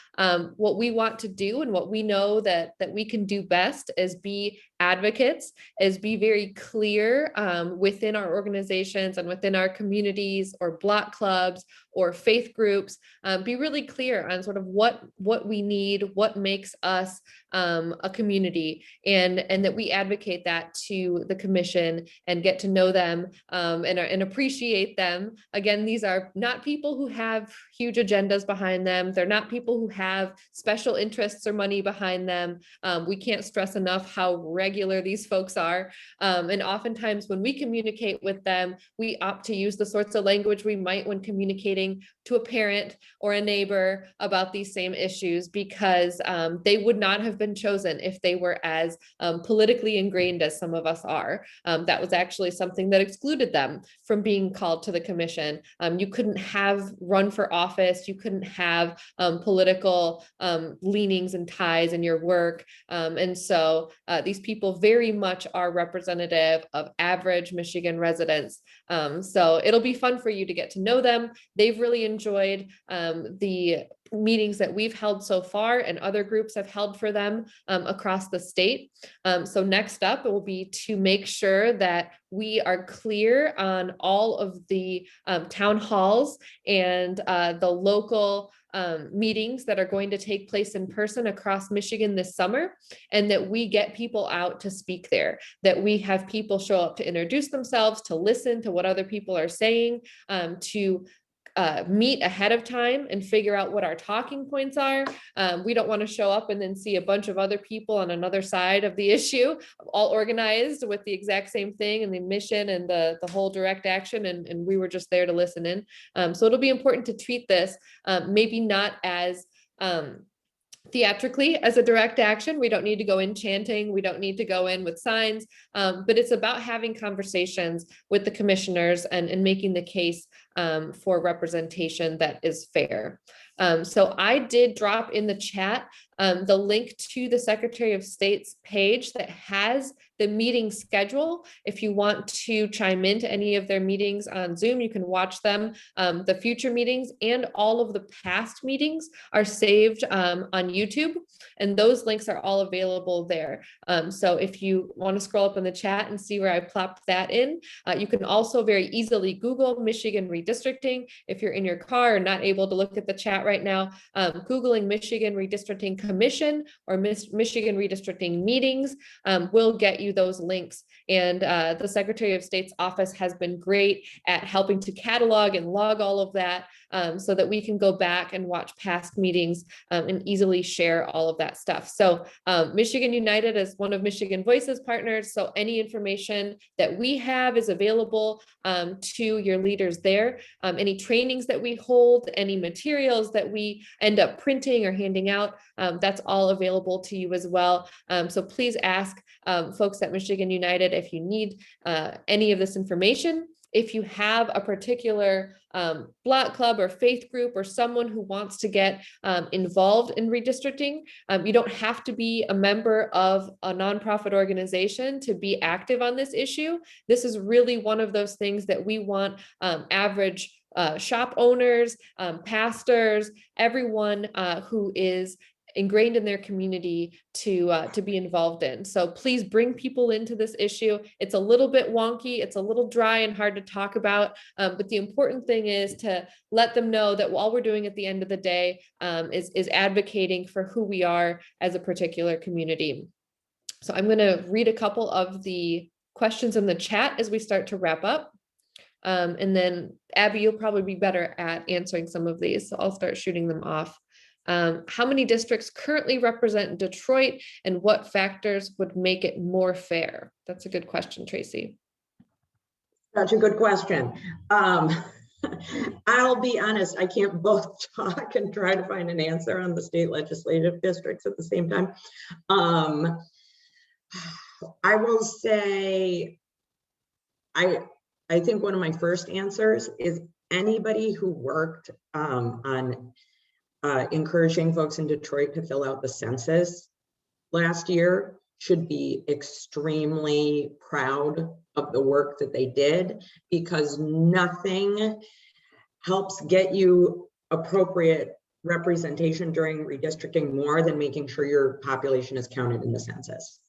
what we want to do and what we know that we can do best is be advocates, is be very clear within our organizations and within our communities or block clubs or faith groups, be really clear on sort of what we need, what makes us a community, and that we advocate that to the commission and get to know them and appreciate them. Again, these are not people who have huge agendas behind them. They're not people who have special interests or money behind them. We can't stress enough how regular these folks are. And oftentimes when we communicate with them, we opt to use the sorts of language we might when communicating to a parent or a neighbor about these same issues, because they would not have been chosen if they were as politically ingrained as some of us are. That was actually something that excluded them from being called to the commission. You couldn't have run for office. You couldn't have political leanings and ties in your work. And so these people very much are representative of average Michigan residents. So it'll be fun for you to get to know them. They've really enjoyed the meetings that we've held so far, and other groups have held for them across the state. So next up, it will be to make sure that we are clear on all of the town halls and the local meetings that are going to take place in person across Michigan this summer, and that we get people out to speak there, that we have people show up to introduce themselves, to listen to what other people are saying, to meet ahead of time and figure out what our talking points are. We don't want to show up and then see a bunch of other people on another side of the issue, all organized with the exact same thing and the mission and the whole direct action, and we were just there to listen in. So it'll be important to treat this maybe not as theatrically as a direct action. We don't need to go in chanting. We don't need to go in with signs, but it's about having conversations with the commissioners and making the case for representation that is fair. So I did drop in the chat the link to the Secretary of State's page that has the meeting schedule. If you want to chime into any of their meetings on Zoom, you can watch them. The future meetings and all of the past meetings are saved on YouTube, and those links are all available there. So if you want to scroll up in the chat and see where I plopped that in, you can also very easily Google Michigan redistricting. If you're in your car or not able to look at the chat right now, Googling Michigan Redistricting Commission or Michigan Redistricting Meetings will get you those links. And the Secretary of State's office has been great at helping to catalog and log all of that so that we can go back and watch past meetings and easily share all of that stuff. So Michigan United is one of Michigan Voice's partners. So any information that we have is available to your leaders there. Any trainings that we hold, any materials that we end up printing or handing out, that's all available to you as well. So please ask folks at Michigan United if you need any of this information. If you have a particular block club or faith group or someone who wants to get involved in redistricting, you don't have to be a member of a nonprofit organization to be active on this issue. This is really one of those things that we want average shop owners, pastors, everyone who is ingrained in their community to be involved in. So please bring people into this issue. It's a little bit wonky, it's a little dry and hard to talk about, but the important thing is to let them know that all we're doing at the end of the day is advocating for who we are as a particular community. So I'm going to read a couple of the questions in the chat as we start to wrap up. And then Abby, you'll probably be better at answering some of these, so I'll start shooting them off. How many districts currently represent Detroit, and what factors would make it more fair? That's a good question, Tracy. That's a good question. I'll be honest, I can't both talk and try to find an answer on the state legislative districts at the same time. I will say, I think one of my first answers is anybody who worked on encouraging folks in Detroit to fill out the census last year should be extremely proud of the work that they did, because nothing helps get you appropriate representation during redistricting more than making sure your population is counted in the census.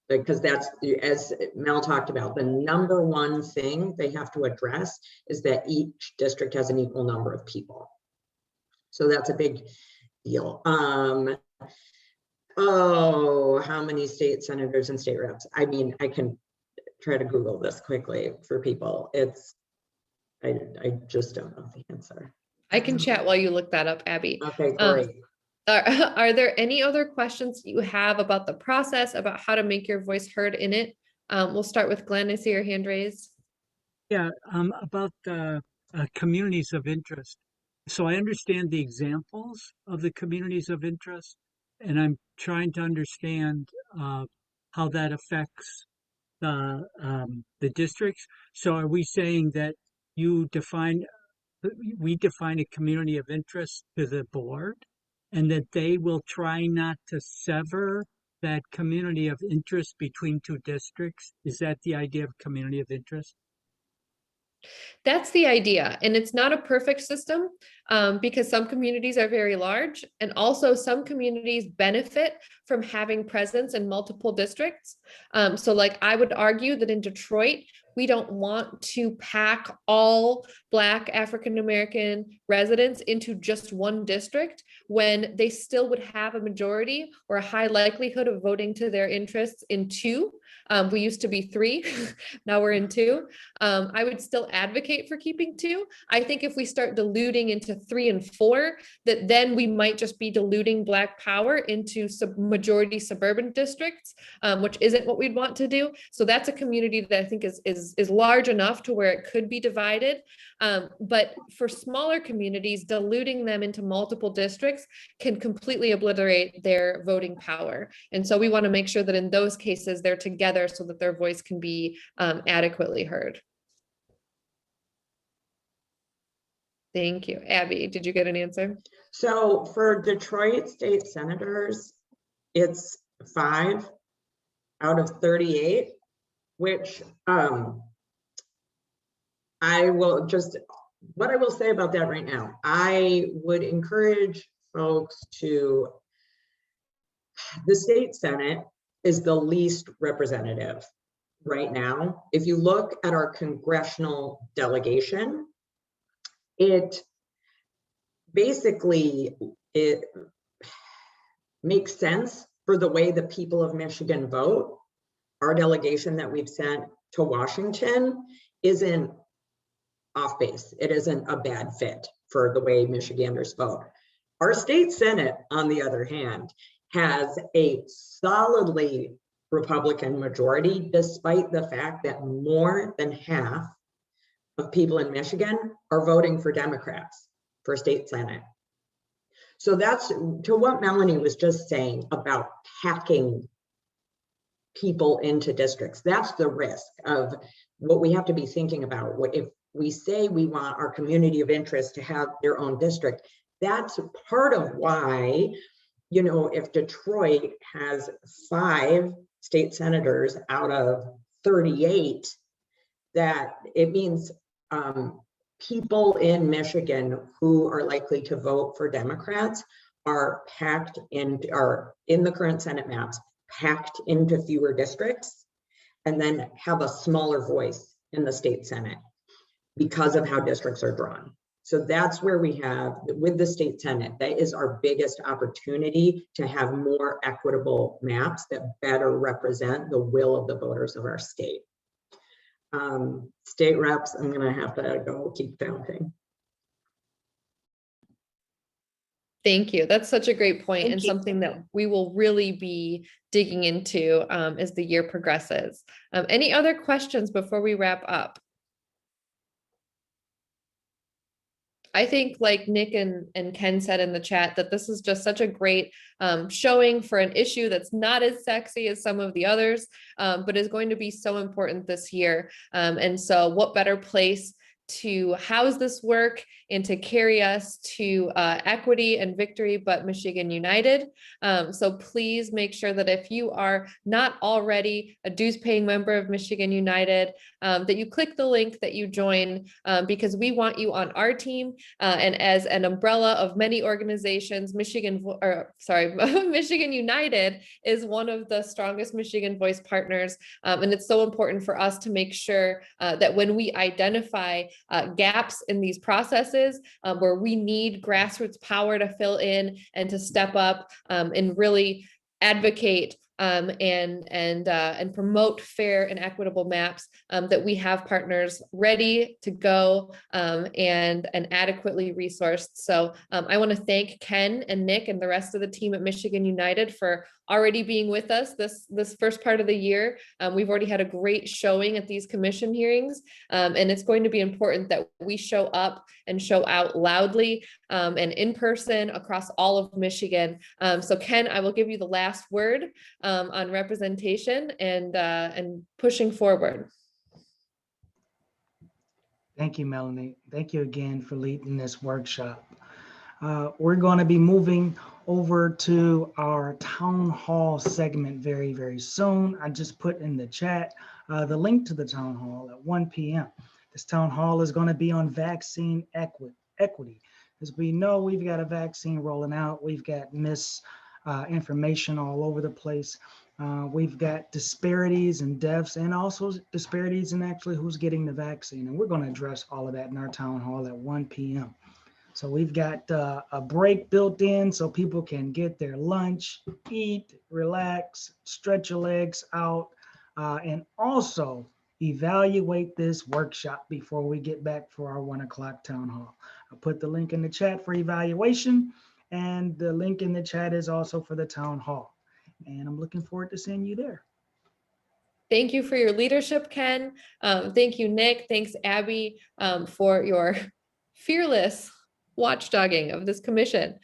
Because that's, as Mel talked about, the number one thing they have to address is that each district has an equal number of people. So that's a big deal. Oh, how many state senators and state reps? I mean, I can try to Google this quickly for people. I just don't know the answer. I can chat while you look that up, Abby. Okay, great. Are there any other questions you have about the process, about how to make your voice heard in it? We'll start with Glenn. I see your hand raised. Yeah, about communities of interest. So I understand the examples of the communities of interest, and I'm trying to understand how that affects the districts. So are we saying that we define a community of interest to the board, and that they will try not to sever that community of interest between two districts? Is that the idea of community of interest? That's the idea. And it's not a perfect system because some communities are very large, and also some communities benefit from having presence in multiple districts. So like I would argue that in Detroit, we don't want to pack all Black African-American residents into just one district when they still would have a majority or a high likelihood of voting to their interests in two. We used to be 3, now we're in 2. I would still advocate for keeping 2. I think if we start diluting into 3 and 4, that then we might just be diluting Black power into majority suburban districts, which isn't what we'd want to do. So that's a community that I think is large enough to where it could be divided. But for smaller communities, diluting them into multiple districts can completely obliterate their voting power. And so we want to make sure that in those cases, they're together so that their voice can be adequately heard. Thank you. Abby, did you get an answer? So for Detroit state senators, it's 5 out of 38, which what I will say about that right now, I would encourage folks to, the state Senate is the least representative right now. If you look at our congressional delegation, it makes sense for the way the people of Michigan vote. Our delegation that we've sent to Washington isn't off base. It isn't a bad fit for the way Michiganders vote. Our state Senate, on the other hand, has a solidly Republican majority, despite the fact that more than half of people in Michigan are voting for Democrats for state Senate. So that's to what Melanie was just saying about packing people into districts. That's the risk of what we have to be thinking about. If we say we want our community of interest to have their own district, that's part of why, you know, if Detroit has 5 state senators out of 38, that it means people in Michigan who are likely to vote for Democrats are in the current Senate maps, packed into fewer districts, and then have a smaller voice in the state Senate because of how districts are drawn. So that's where we have, with the state Senate, that is our biggest opportunity to have more equitable maps that better represent the will of the voters of our state. State reps, I'm gonna have to go keep counting. Thank you. That's such a great point, Thank and you. something that we will really be digging into as the year progresses. Any other questions before we wrap up? I think like Nick and Ken said in the chat that this is just such a great showing for an issue that's not as sexy as some of the others, but is going to be so important this year. And so what better place to house this work and to carry us to equity and victory, but Michigan United. So please make sure that if you are not already a dues paying member of Michigan United, that you click the link, that you join, because we want you on our team. And as an umbrella of many organizations, Michigan United is one of the strongest Michigan Voice partners. And it's so important for us to make sure that when we identify gaps in these processes where we need grassroots power to fill in and to step up and really advocate and promote fair and equitable maps, that we have partners ready to go and adequately resourced. So I want to thank Ken and Nick and the rest of the team at Michigan United for already being with us this first part of the year. We've already had a great showing at these commission hearings, and it's going to be important that we show up and show out loudly and in person across all of Michigan. So Ken, I will give you the last word on representation and pushing forward. Thank you, Melanie. Thank you again for leading this workshop. We're going to be moving over to our town hall segment very, very soon. I just put in the chat the link to the town hall at 1 p.m. This town hall is going to be on vaccine equity. As we know, we've got a vaccine rolling out. We've got misinformation all over the place. We've got disparities in deaths and also disparities in actually who's getting the vaccine. And we're going to address all of that in our town hall at 1 p.m. So we've got a break built in so people can get their lunch, eat, relax, stretch your legs out, and also evaluate this workshop before we get back for our 1 o'clock town hall. I'll put the link in the chat for evaluation, and the link in the chat is also for the town hall. And I'm looking forward to seeing you there. Thank you for your leadership, Ken. Thank you, Nick. Thanks, Abby, for your fearless watchdogging of this commission.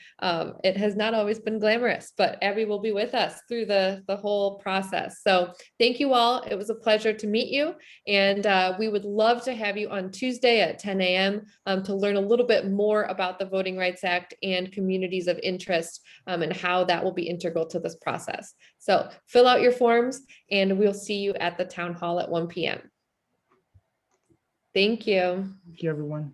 It has not always been glamorous, but Abby will be with us through the whole process. So thank you all. It was a pleasure to meet you. And we would love to have you on Tuesday at 10 a.m. To learn a little bit more about the Voting Rights Act and communities of interest and how that will be integral to this process. So fill out your forms and we'll see you at the town hall at 1 p.m. Thank you. Thank you, everyone.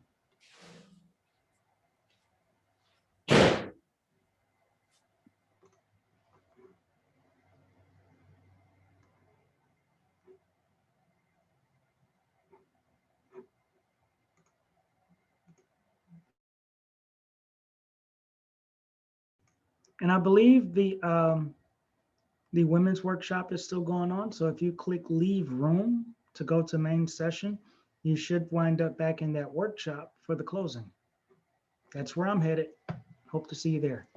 And I believe the women's workshop is still going on. So if you click leave room to go to main session, you should wind up back in that workshop for the closing. That's where I'm headed. Hope to see you there.